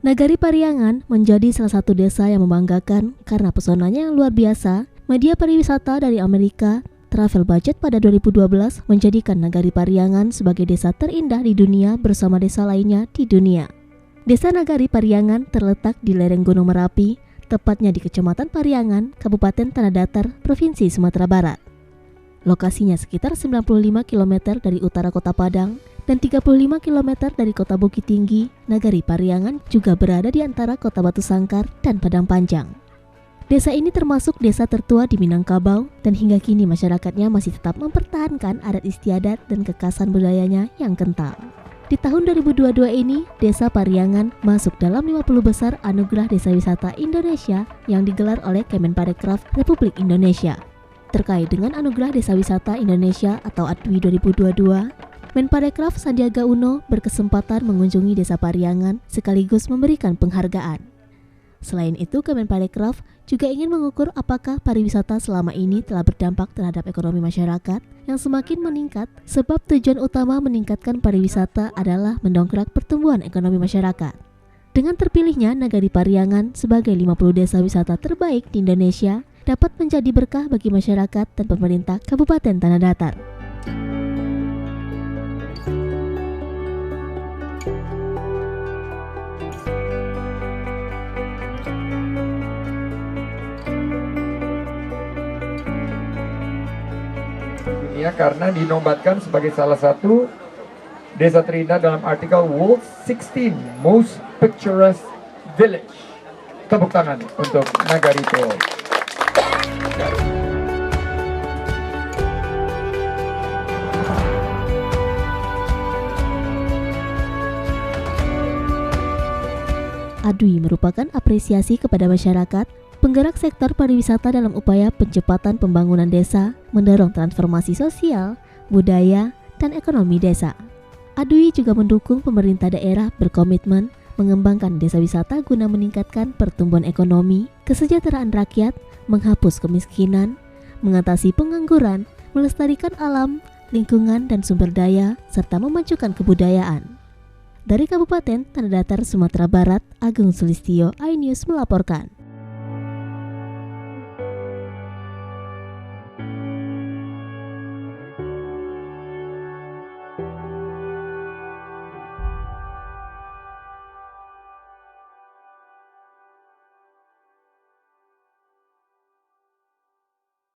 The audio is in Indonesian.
Nagari Pariangan menjadi salah satu desa yang membanggakan karena pesonanya yang luar biasa. Media pariwisata dari Amerika, Travel Budget pada 2012 menjadikan Nagari Pariangan sebagai desa terindah di dunia bersama desa lainnya di dunia. Desa Nagari Pariangan terletak di lereng Gunung Merapi, tepatnya di Kecamatan Pariangan, Kabupaten Tanah Datar, Provinsi Sumatera Barat. Lokasinya sekitar 95 km dari utara Kota Padang dan 35 km dari Kota Bukit Tinggi. Nagari Pariangan juga berada di antara Kota Batu Sangkar dan Padang Panjang. Desa ini termasuk desa tertua di Minangkabau dan hingga kini masyarakatnya masih tetap mempertahankan adat istiadat dan kekhasan budayanya yang kental. Di tahun 2022 ini, Desa Pariangan masuk dalam 50 besar Anugerah Desa Wisata Indonesia yang digelar oleh Kemenparekraf Republik Indonesia. Terkait dengan Anugerah Desa Wisata Indonesia atau ADWI 2022, Menparekraf Sandiaga Uno berkesempatan mengunjungi Desa Pariangan sekaligus memberikan penghargaan. Selain itu, Kemenparekraf juga ingin mengukur apakah pariwisata selama ini telah berdampak terhadap ekonomi masyarakat yang semakin meningkat, sebab tujuan utama meningkatkan pariwisata adalah mendongkrak pertumbuhan ekonomi masyarakat. Dengan terpilihnya Nagari Pariangan sebagai 50 desa wisata terbaik di Indonesia, dapat menjadi berkah bagi masyarakat dan pemerintah Kabupaten Tanah Datar. Dunia karena dinobatkan sebagai salah satu desa terindah dalam artikel World 16 Most Picturesque Village. Tepuk tangan untuk Nagari itu. ADWI merupakan apresiasi kepada masyarakat, penggerak sektor pariwisata dalam upaya percepatan pembangunan desa, mendorong transformasi sosial, budaya, dan ekonomi desa. ADWI juga mendukung pemerintah daerah berkomitmen mengembangkan desa wisata guna meningkatkan pertumbuhan ekonomi, kesejahteraan rakyat, menghapus kemiskinan, mengatasi pengangguran, melestarikan alam, lingkungan dan sumber daya, serta memajukan kebudayaan. Dari Kabupaten Tanah Datar, Sumatera Barat, Agung Sulistyo, iNews melaporkan.